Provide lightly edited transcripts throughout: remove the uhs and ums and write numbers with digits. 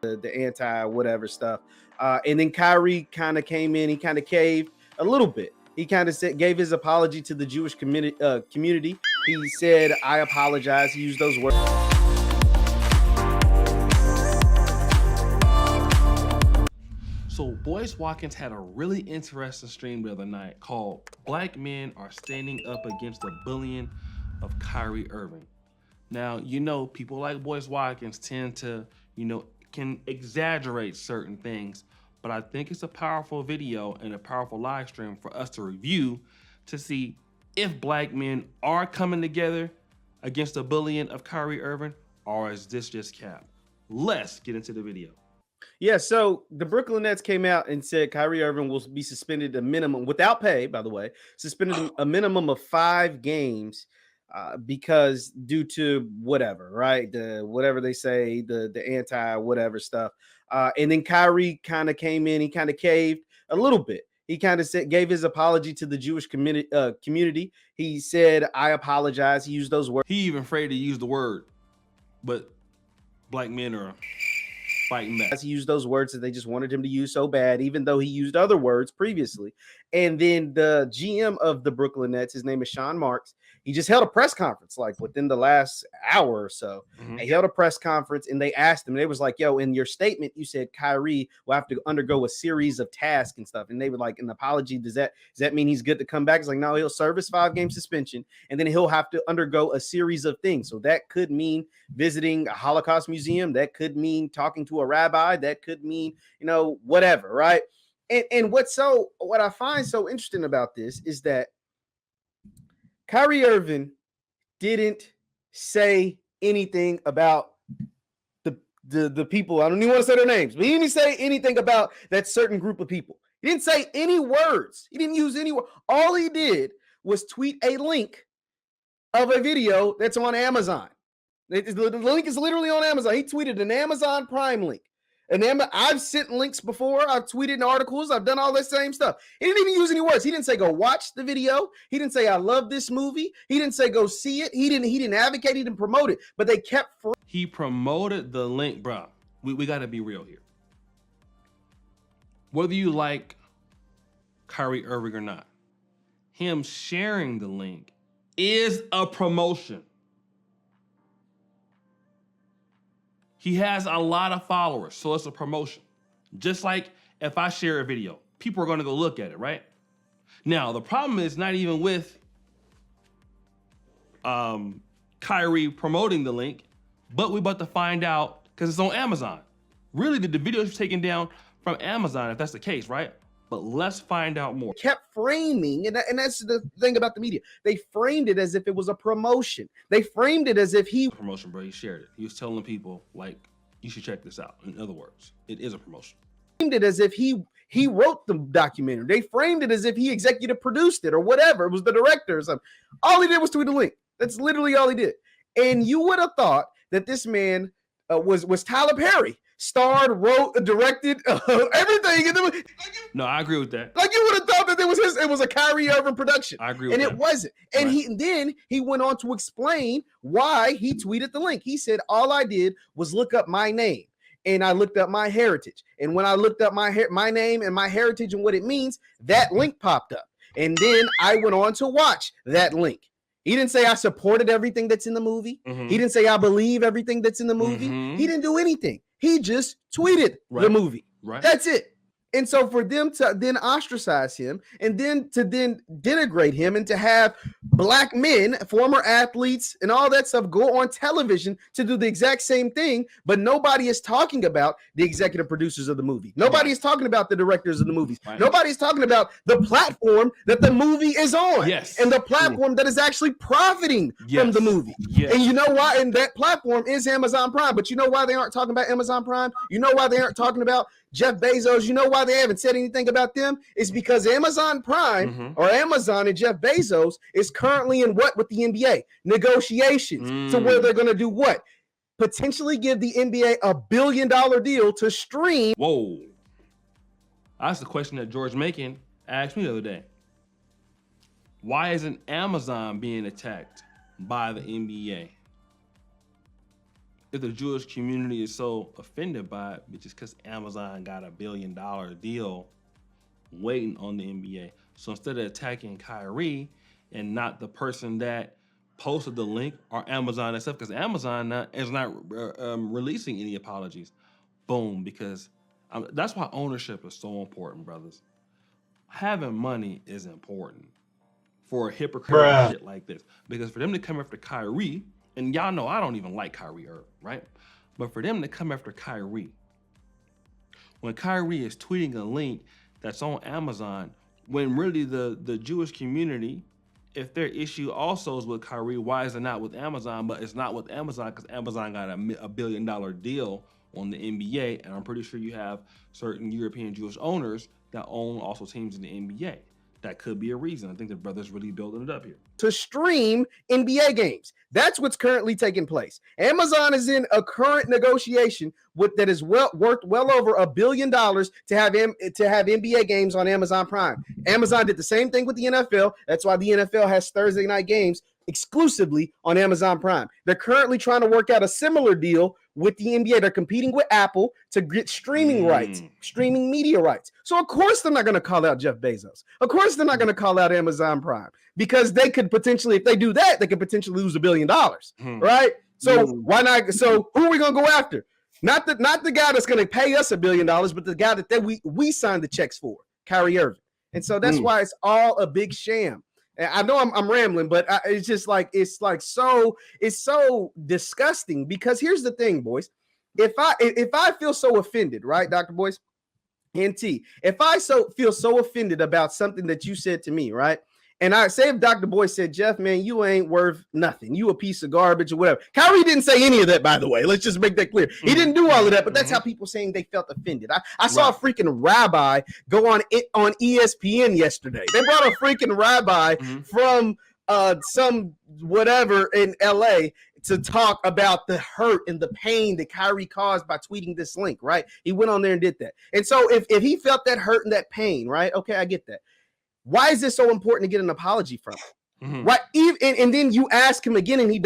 the anti whatever stuff. And then Kyrie kind of came in, he kind of caved a little bit. He kind of gave his apology to the Jewish community. He said, "I apologize." He used those words. So Boyce Watkins had a really interesting stream the other night called "Black Men Are Standing Up Against the Bullying of Kyrie Irving." Now, people like Boyce Watkins tend to, can exaggerate certain things, but I think it's a powerful video and a powerful live stream for us to review to see if black men are coming together against the bullying of Kyrie Irving, or is this just cap? Let's get into the video. Yeah, so the Brooklyn Nets came out and said Kyrie Irving will be suspended a minimum, without pay, by the way, suspended a minimum of 5 games because due to whatever, right? Whatever they say, the anti whatever stuff. And then Kyrie kind of came in, he kind of caved a little bit. He kind of gave his apology to the Jewish community. He said, "I apologize." He used those words. He even afraid to use the word, but black men are fighting back. He used those words that they just wanted him to use so bad, even though he used other words previously. And then the GM of the Brooklyn Nets, his name is Sean Marks. He just held a press conference like within the last hour or so. He held a press conference and they asked him, they was like, "Yo, in your statement, you said Kyrie will have to undergo a series of tasks and stuff." And they were like, "An apology, does that mean he's good to come back?" It's like, "No, he'll serve his 5-game suspension and then he'll have to undergo a series of things." So that could mean visiting a Holocaust museum. That could mean talking to a rabbi. That could mean, whatever, right? And what I find so interesting about this is that Kyrie Irving didn't say anything about the people. I don't even want to say their names, but he didn't say anything about that certain group of people. He didn't say any words. He didn't use any word. All he did was tweet a link of a video that's on Amazon. The link is literally on Amazon. He tweeted an Amazon Prime link. And I've sent links before. I've tweeted in articles. I've done all that same stuff. He didn't even use any words. He didn't say go watch the video. He didn't say I love this movie. He didn't say go see it. He didn't advocate. He didn't promote it. But they kept. He promoted the link, bro. We got to be real here. Whether you like Kyrie Irving or not, him sharing the link is a promotion. He has a lot of followers, so it's a promotion. Just like if I share a video, people are going to go look at it, right? Now, the problem is not even with Kyrie promoting the link, but we're about to find out because it's on Amazon. Really, the video is taken down from Amazon if that's the case, right? But let's find out more. Kept framing, and that's the thing about the media. They framed it as if it was a promotion. They framed it as if promotion, bro. He shared it. He was telling people, like, you should check this out. In other words, it is a promotion. Framed it as if he wrote the documentary. They framed it as if he executive produced it or whatever. It was the director or something. All he did was tweet a link. That's literally all he did. And you would have thought that this man was Tyler Perry. Starred, wrote, directed, everything. No, I agree with that. Like you would have thought that it was a Kyrie Irving production. I agree with that. And it wasn't. And right. he went on to explain why he tweeted the link. He said, all I did was look up my name and I looked up my heritage. And when I looked up my name and my heritage and what it means, that link popped up. And then I went on to watch that link. He didn't say I supported everything that's in the movie. He didn't say I believe everything that's in the movie. He didn't do anything. He just tweeted the movie. Right. That's it. And so for them to then ostracize him and then to denigrate him and to have black men, former athletes and all that stuff go on television to do the exact same thing, but nobody is talking about the executive producers of the movie. Nobody is talking about the directors of the movies. Right. Nobody is talking about the platform that the movie is on. Yes. And the platform that is actually profiting from the movie. Yes. And you know why? And that platform is Amazon Prime. But you know why they aren't talking about Amazon Prime? You know why they aren't talking about Jeff Bezos? You know why they haven't said anything about them? It's because Amazon Prime or Amazon and Jeff Bezos is currently in what with the NBA? Negotiations to where they're going to do what? Potentially give the NBA a $1 billion deal to stream. Whoa. That's the question that George Macon asked me the other day. Why isn't Amazon being attacked by the NBA? if the Jewish community is so offended by it, it's just because Amazon got $1 billion deal waiting on the NBA. So instead of attacking Kyrie and not the person that posted the link or Amazon itself, because Amazon is not releasing any apologies. Boom, because that's why ownership is so important, brothers. Having money is important for a hypocritical shit like this. Because for them to come after Kyrie, and y'all know I don't even like Kyrie Irving, right? But for them to come after Kyrie, when Kyrie is tweeting a link that's on Amazon, when really the Jewish community, if their issue also is with Kyrie, why is it not with Amazon? But it's not with Amazon because Amazon got $1 billion deal on the NBA, and I'm pretty sure you have certain European Jewish owners that own also teams in the NBA. That could be a reason. I think the brother's really building it up here. To stream NBA games. That's what's currently taking place. Amazon is in a current negotiation that is worth well over $1 billion to have NBA games on Amazon Prime. Amazon did the same thing with the NFL. That's why the NFL has Thursday night games exclusively on Amazon Prime. They're currently trying to work out a similar deal with the NBA. They're competing with Apple to get streaming rights, streaming media rights. So of course they're not going to call out Jeff Bezos. Of course they're not going to call out Amazon Prime, because they could potentially, if they do that, they could potentially lose $1 billion, right? So why not? So who are we going to go after? Not the guy that's going to pay us $1 billion, but the guy that we signed the checks for, Kyrie Irving. And so that's why it's all a big sham. I know I'm rambling, but it's just like it's so disgusting, because here's the thing, boys. If I feel so offended, right, Dr. Boyce and T, if I feel so offended about something that you said to me, right, and I say if Dr. Boyce said, Jeff, man, you ain't worth nothing, you a piece of garbage or whatever. Kyrie didn't say any of that, by the way. Let's just make that clear. He didn't do all of that, but that's how people saying they felt offended. I saw a freaking rabbi go on ESPN yesterday. They brought a freaking rabbi from some whatever in LA to talk about the hurt and the pain that Kyrie caused by tweeting this link, right? He went on there and did that. And so if he felt that hurt and that pain, right? Okay, I get that. Why is this so important to get an apology from him? Why? And then you ask him again, and he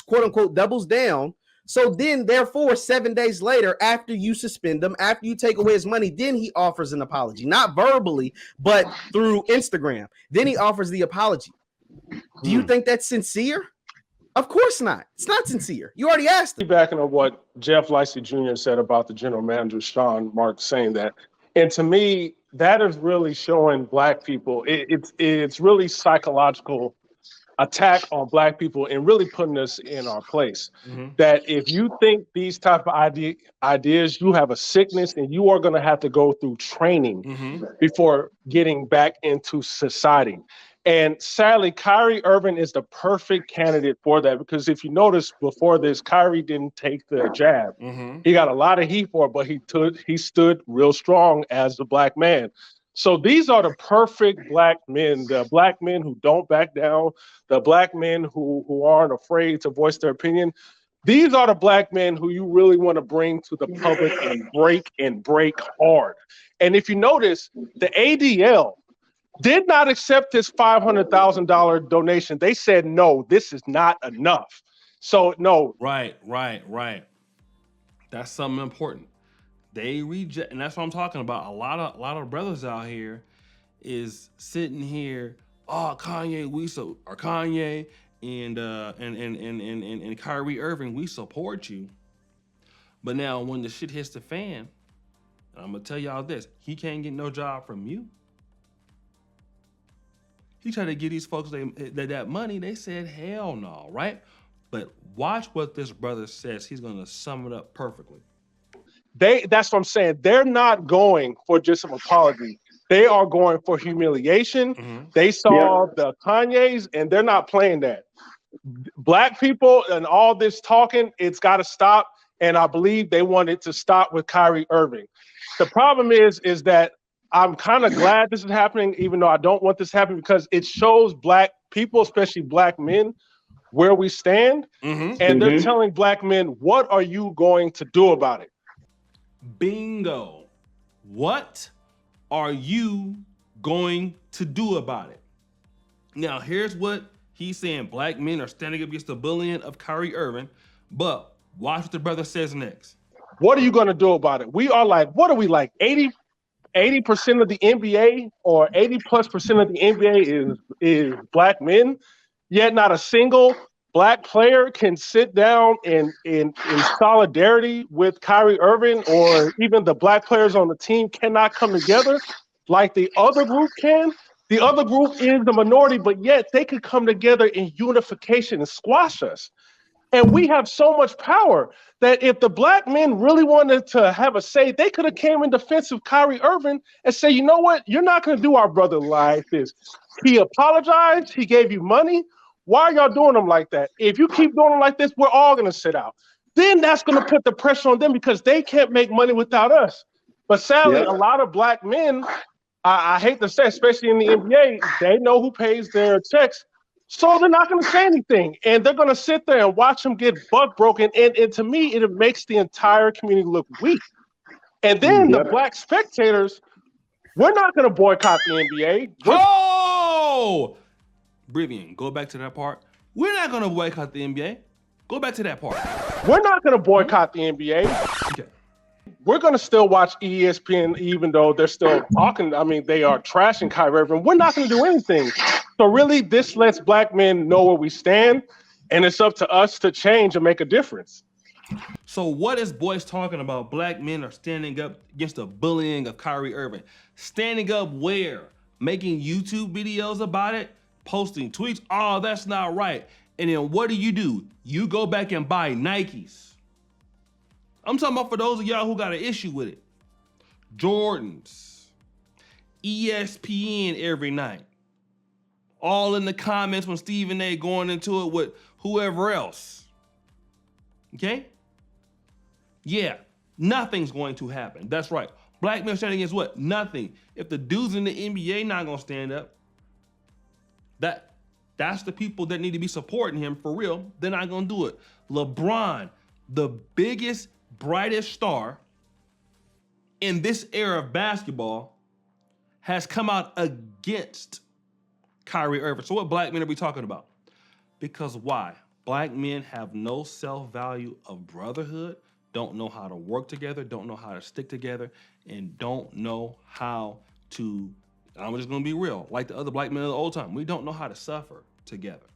quote unquote doubles down. So then, therefore, 7 days later, after you suspend him, after you take away his money, then he offers an apology, not verbally, but through Instagram. Then he offers the apology. Do you think that's sincere? Of course not. It's not sincere. You already asked him. Backing on what Jeff Licey Jr. said about the general manager, Sean Marks, saying that. And to me, that is really showing Black people. It's really psychological attack on Black people and really putting us in our place. That if you think these type of ideas, you have a sickness and you are going to have to go through training before getting back into society. And sadly, Kyrie Irving is the perfect candidate for that, because if you notice before this, Kyrie didn't take the jab. He got a lot of heat for it, but he stood real strong as a Black man. So these are the perfect Black men, the Black men who don't back down, the Black men who aren't afraid to voice their opinion. These are the Black men who you really want to bring to the public and break hard. And if you notice, the ADL did not accept this $500,000 donation. They said, no, this is not enough. So no. Right. That's something important. They reject, and that's what I'm talking about. A lot of brothers out here is sitting here, Kanye and Kyrie Irving, we support you. But now when the shit hits the fan, I'm gonna tell y'all this, he can't get no job from you. He tried to give these folks that money. They said, hell no, right? But watch what this brother says. He's going to sum it up perfectly. That's what I'm saying. They're not going for just an apology. They are going for humiliation. They saw the Kanye's, and they're not playing that. Black people and all this talking, it's got to stop. And I believe they wanted to stop with Kyrie Irving. The problem is that I'm kind of glad this is happening, even though I don't want this to happen, because it shows Black people, especially Black men, where we stand. And they're telling Black men, what are you going to do about it? Bingo. What are you going to do about it? Now, here's what he's saying. Black men are standing against the bullying of Kyrie Irving, but Watch what the brother says next. What are you going to do about it? We are like, what are we like? 80% of the NBA or 80+% of the NBA is black men, yet not a single black player can sit down in solidarity with Kyrie Irving, or even the black players on the team cannot come together like the other group can. The other group is the minority, but yet they could come together in unification and squash us. And we have so much power that if the black men really wanted to have a say, they could have came in defense of Kyrie Irving and say, you know what? You're not going to do our brother like this. He apologized. He gave you money. Why are y'all doing him like that? If you keep doing him like this, we're all going to sit out. Then that's going to put the pressure on them because they can't make money without us. But sadly, a lot of black men, I hate to say, especially in the NBA, they know who pays their checks. So they're not going to say anything, and they're going to sit there and watch them get buck broken. And to me, it makes the entire community look weak. And then the black spectators, we're not going to boycott the NBA. Oh, Brivian, go back to that part. We're not going to boycott the NBA. Go back to that part. We're not going to boycott the NBA. Okay. We're going to still watch ESPN, even though they're still talking. I mean, they are trashing Kyrie Irving. We're not going to do anything. So really, this lets black men know where we stand, and it's up to us to change and make a difference. So what is Boyce talking about? Black men are standing up against the bullying of Kyrie Irving. Standing up where? Making YouTube videos about it? Posting tweets? Oh, that's not right. And then what do? You go back and buy Nikes. I'm talking about for those of y'all who got an issue with it. Jordans. ESPN every night. All in the comments when Stephen A going into it with whoever else. Okay? Yeah, nothing's going to happen. That's right. Black men standing against what? Nothing. If the dudes in the NBA not gonna stand up, that's the people that need to be supporting him for real. They're not gonna do it. LeBron, the biggest, brightest star in this era of basketball, has come out against Kyrie Irving. So what black men are we talking about? Because why? Black men have no self-value of brotherhood, don't know how to work together, don't know how to stick together, and don't know how to, I'm just gonna be real, like the other black men of the old time, we don't know how to suffer together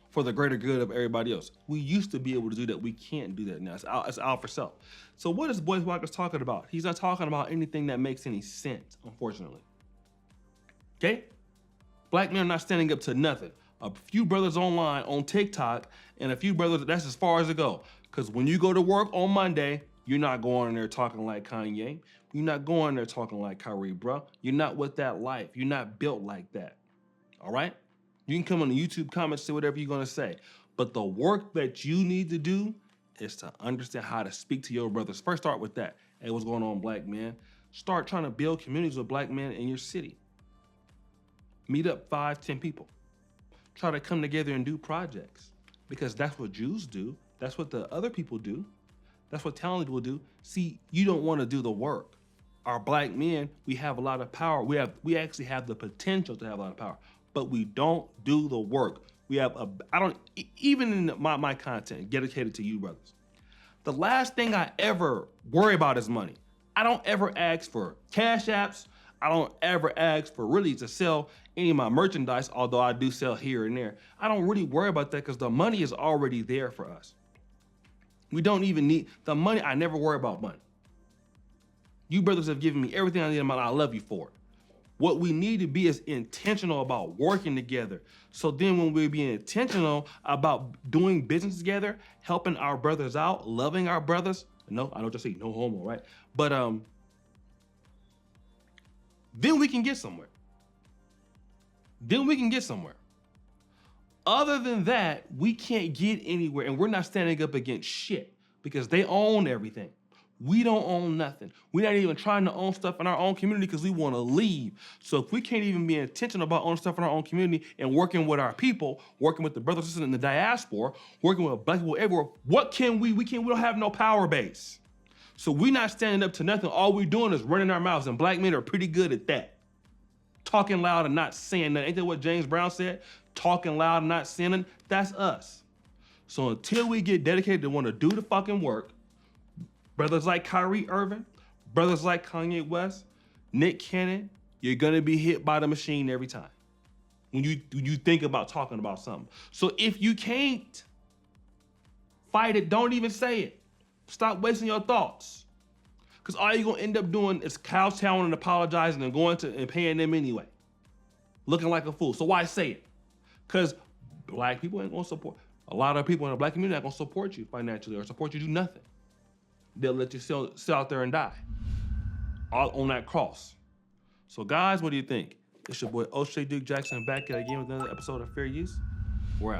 for the greater good of everybody else. We used to be able to do that. We can't do that now. It's out for self. So what is Boyce Walker's talking about? He's not talking about anything that makes any sense, unfortunately. Okay? Black men are not standing up to nothing. A few brothers online on TikTok and a few brothers, that's as far as it go. Because when you go to work on Monday, you're not going in there talking like Kanye. You're not going in there talking like Kyrie, bro. You're not with that life. You're not built like that. All right? You can come on the YouTube comments, say whatever you're gonna say. But the work that you need to do is to understand how to speak to your brothers. First, start with that. Hey, what's going on, black men? Start trying to build communities with black men in your city. Meet up 5, 10 people. Try to come together and do projects, because that's what Jews do. That's what the other people do. That's what talented will do. See, you don't want to do the work. Our black men, we have a lot of power. We actually have the potential to have a lot of power, but we don't do the work. We have even in my content dedicated to you brothers, the last thing I ever worry about is money. I don't ever ask for cash apps. I don't ever ask for really to sell any of my merchandise, although I do sell here and there. I don't really worry about that because the money is already there for us. We don't even need the money. I never worry about money. You brothers have given me everything I need in my life. I love you for it. What we need to be is intentional about working together. So then when we be intentional about doing business together, helping our brothers out, loving our brothers, no, I don't just say no homo, right? But then we can get somewhere. Then we can get somewhere. Other than that, we can't get anywhere, and we're not standing up against shit because they own everything. We don't own nothing. We're not even trying to own stuff in our own community because we want to leave. So if we can't even be intentional about owning stuff in our own community and working with our people, working with the brothers and sisters in the diaspora, working with black people everywhere, what can we? We don't have no power base. So we're not standing up to nothing. All we're doing is running our mouths, and black men are pretty good at that. Talking loud and not saying nothing. Ain't that what James Brown said? Talking loud and not sinning. That's us. So until we get dedicated to want to do the fucking work, brothers like Kyrie Irving, brothers like Kanye West, Nick Cannon, you're gonna be hit by the machine every time when you think about talking about something. So if you can't fight it, don't even say it. Stop wasting your thoughts. Because all you're gonna end up doing is kowtowing and apologizing and going to and paying them anyway. Looking like a fool. So why say it? Because black people ain't gonna support. A lot of people in the black community are gonna support you financially or support you do nothing. They'll let you sell out there and die. All on that cross. So guys, what do you think? It's your boy O'Shea Duke Jackson back again with another episode of Fair Use. We're out.